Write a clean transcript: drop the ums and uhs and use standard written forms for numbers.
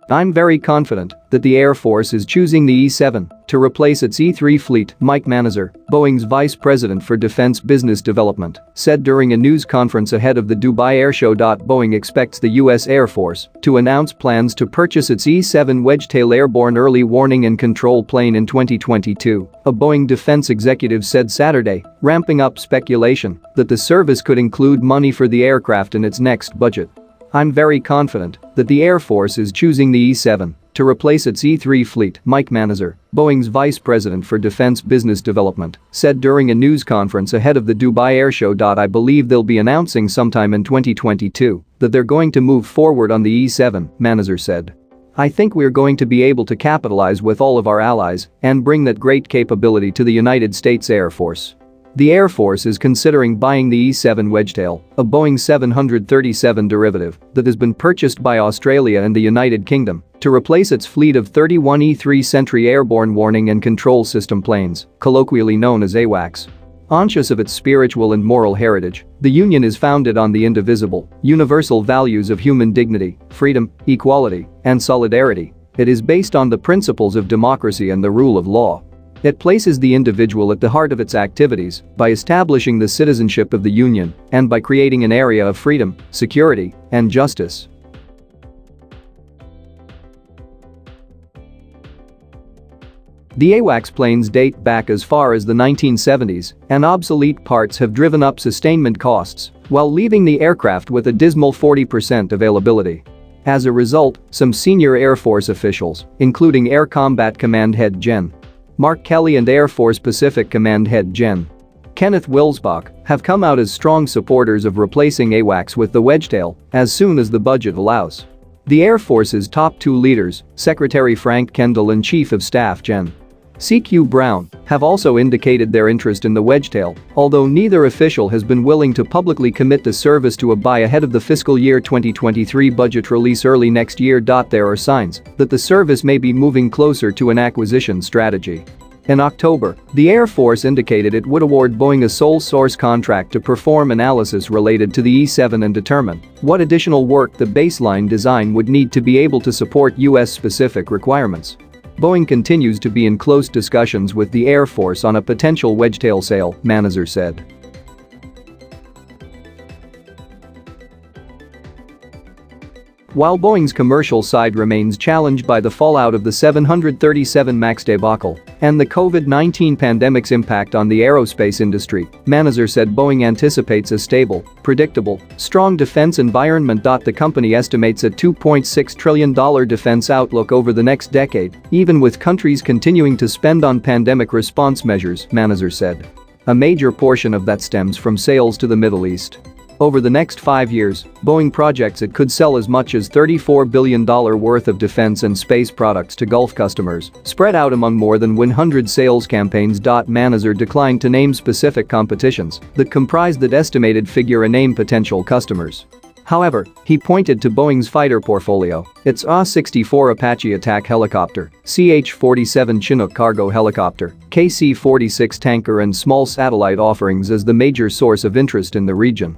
I'm very confident that the Air Force is choosing the E-7 to replace its E-3 fleet, Mike Manazer, Boeing's vice president for defense business development, said during a news conference ahead of the Dubai Air Show. Boeing expects the U.S. Air Force to announce plans to purchase its E-7 Wedgetail airborne early warning and control plane in 2022, a Boeing defense executive said Saturday, ramping up speculation that the service could include money for the aircraft in its next budget. I'm very confident that the Air Force is choosing the E-7 to replace its E-3 fleet, Mike Manazer, Boeing's vice president for defense business development, said during a news conference ahead of the Dubai Air Show. I believe they'll be announcing sometime in 2022 that they're going to move forward on the E-7, Manazer said. I think we're going to be able to capitalize with all of our allies and bring that great capability to the United States Air Force. The Air Force is considering buying the E-7 Wedgetail, a Boeing 737 derivative that has been purchased by Australia and the United Kingdom to replace its fleet of 31 E-3 Sentry airborne warning and control system planes, colloquially known as AWACS. Conscious of its spiritual and moral heritage, the Union is founded on the indivisible, universal values of human dignity, freedom, equality, and solidarity. It is based on the principles of democracy and the rule of law. It places the individual at the heart of its activities by establishing the citizenship of the Union and by creating an area of freedom, security, and justice. The AWACS planes date back as far as the 1970s, and obsolete parts have driven up sustainment costs while leaving the aircraft with a dismal 40% availability. As a result, some senior Air Force officials, including Air Combat Command Head Gen. Mark Kelly and Air Force Pacific Command Head Gen. Kenneth Wilsbach, have come out as strong supporters of replacing AWACS with the Wedgetail as soon as the budget allows. The Air Force's top two leaders, Secretary Frank Kendall and Chief of Staff Gen. C.Q. Brown, have also indicated their interest in the Wedgetail, although neither official has been willing to publicly commit the service to a buy ahead of the fiscal year 2023 budget release early next year. There are signs that the service may be moving closer to an acquisition strategy. In October, the Air Force indicated it would award Boeing a sole source contract to perform analysis related to the E-7 and determine what additional work the baseline design would need to be able to support U.S.-specific requirements. Boeing continues to be in close discussions with the Air Force on a potential Wedgetail sale, Manazer said. While Boeing's commercial side remains challenged by the fallout of the 737 MAX debacle and the COVID-19 pandemic's impact on the aerospace industry, Manazer said Boeing anticipates a stable, predictable, strong defense environment. The company estimates a $2.6 trillion defense outlook over the next decade, even with countries continuing to spend on pandemic response measures, Manazer said. A major portion of that stems from sales to the Middle East. Over the next 5 years, Boeing projects it could sell as much as $34 billion worth of defense and space products to Gulf customers, spread out among more than 100 sales campaigns. Manazer declined to name specific competitions that comprise that estimated figure and name potential customers. However, he pointed to Boeing's fighter portfolio, its AH-64 Apache attack helicopter, CH-47 Chinook cargo helicopter, KC-46 tanker and small satellite offerings as the major source of interest in the region.